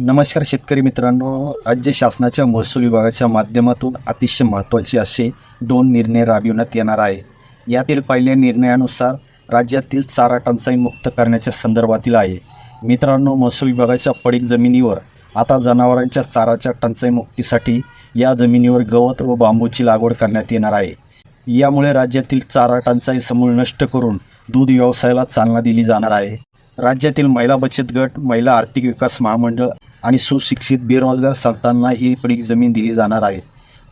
नमस्कार शेतकरी मित्रांनो, राज्य शासनाच्या महसूल विभागाच्या माध्यमातून अतिशय महत्त्वाचे असे 2 निर्णय राबविण्यात येणार आहे. यातील पहिल्या निर्णयानुसार राज्यातील चारा टंचाई मुक्त करण्याच्या संदर्भातील आहे. मित्रांनो, महसूल विभागाच्या पडीक जमिनीवर आता जनावरांच्या चाराच्या टंचाई मुक्तीसाठी या जमिनीवर गवत व बांबूची लागवड करण्यात येणार आहे. यामुळे राज्यातील चारा टंचाई समूळ नष्ट करून दूध व्यवसायाला चालना दिली जाणार आहे. राज्यातील महिला बचत गट, महिला आर्थिक विकास महामंडळ आणि सुशिक्षित बेरोजगार संस्थांना ही पडीक जमीन दिली जाणार आहे.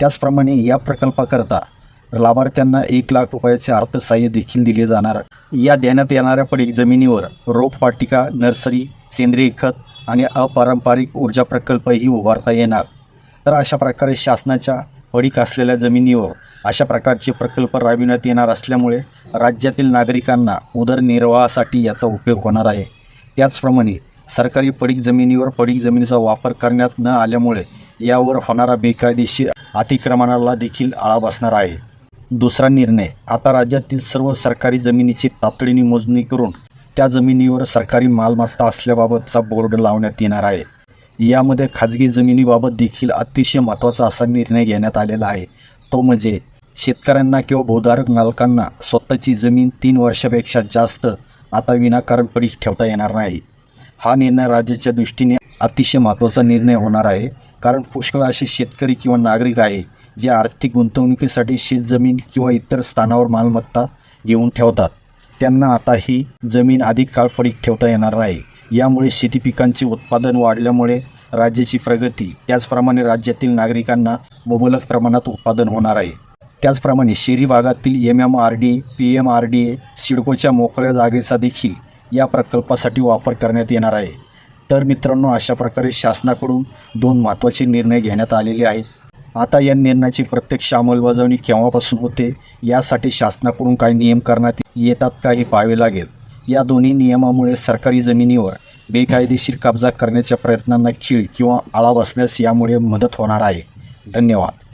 त्याचप्रमाणे या प्रकल्पाकरता लाभार्थ्यांना 1 लाख रुपयाचे अर्थसहाय्य देखील दिले जाणार. या देण्यात येणाऱ्या पडीक जमिनीवर रोपवाटिका, नर्सरी, सेंद्रिय खत आणि अपारंपरिक ऊर्जा प्रकल्पही उभारता येणार. तर अशा प्रकारे शासनाच्या पडीक असलेल्या जमिनीवर अशा प्रकारचे प्रकल्प राबविण्यात येणार असल्यामुळे राज्यातील नागरिकांना उदरनिर्वाहासाठी याचा उपयोग होणार आहे. त्याचप्रमाणे सरकारी पडीक जमिनीवर पडीक जमिनीचा वापर करण्यात न आल्यामुळे यावर होणारा बेकायदेशीर अतिक्रमणाला देखील आळा बसणार आहे. दुसरा निर्णय, आता राज्यातील सर्व सरकारी जमिनीची तातडीने मोजणी करून त्या जमिनीवर सरकारी मालमत्ता असल्याबाबतचा बोर्ड लावण्यात येणार आहे. यामध्ये खाजगी जमिनीबाबत देखील अतिशय महत्त्वाचा असा निर्णय घेण्यात आलेला आहे. तो म्हणजे शेतकऱ्यांना किंवा भूधारक मालकांना स्वतःची जमीन 3 वर्षापेक्षा जास्त आता विनाकारण पडीक ठेवता येणार नाही. हा निर्णय राज्याच्या दृष्टीने अतिशय महत्त्वाचा निर्णय होणार आहे, कारण पुष्कळ असे शेतकरी किंवा नागरिक आहे जे आर्थिक गुंतवणुकीसाठी शेतजमीन किंवा इतर स्थानावर मालमत्ता घेऊन ठेवतात. त्यांना आता ही जमीन अधिक काळ पडीक ठेवता येणार नाही. यामुळे शेती पिकांचे उत्पादन वाढल्यामुळे राज्याची प्रगती, त्याचप्रमाणे राज्यातील नागरिकांना मुबलक प्रमाणात उत्पादन होणार आहे. त्याचप्रमाणे शहरी भागातील MMRDA, PMRDA, सिडकोच्या मोकळ्या जागेचा देखील या प्रकल्पासाठी वापर करण्यात येणार आहे. तर मित्रांनो, अशा प्रकारे शासनाकडून 2 महत्त्वाचे निर्णय घेण्यात आलेले आहेत. आता या निर्णयाची प्रत्यक्ष अंमलबजावणी केव्हापासून होते यासाठी शासनाकडून काही नियम करण्यात येतात का हे पाहावे लागेल. या दोन्ही नियमामुळे सरकारी जमिनीवर बेकायदेशीर कब्जा करण्याच्या प्रयत्नांना खीळ किंवा आळा बसण्यास यामुळे मदत होणार आहे. धन्यवाद.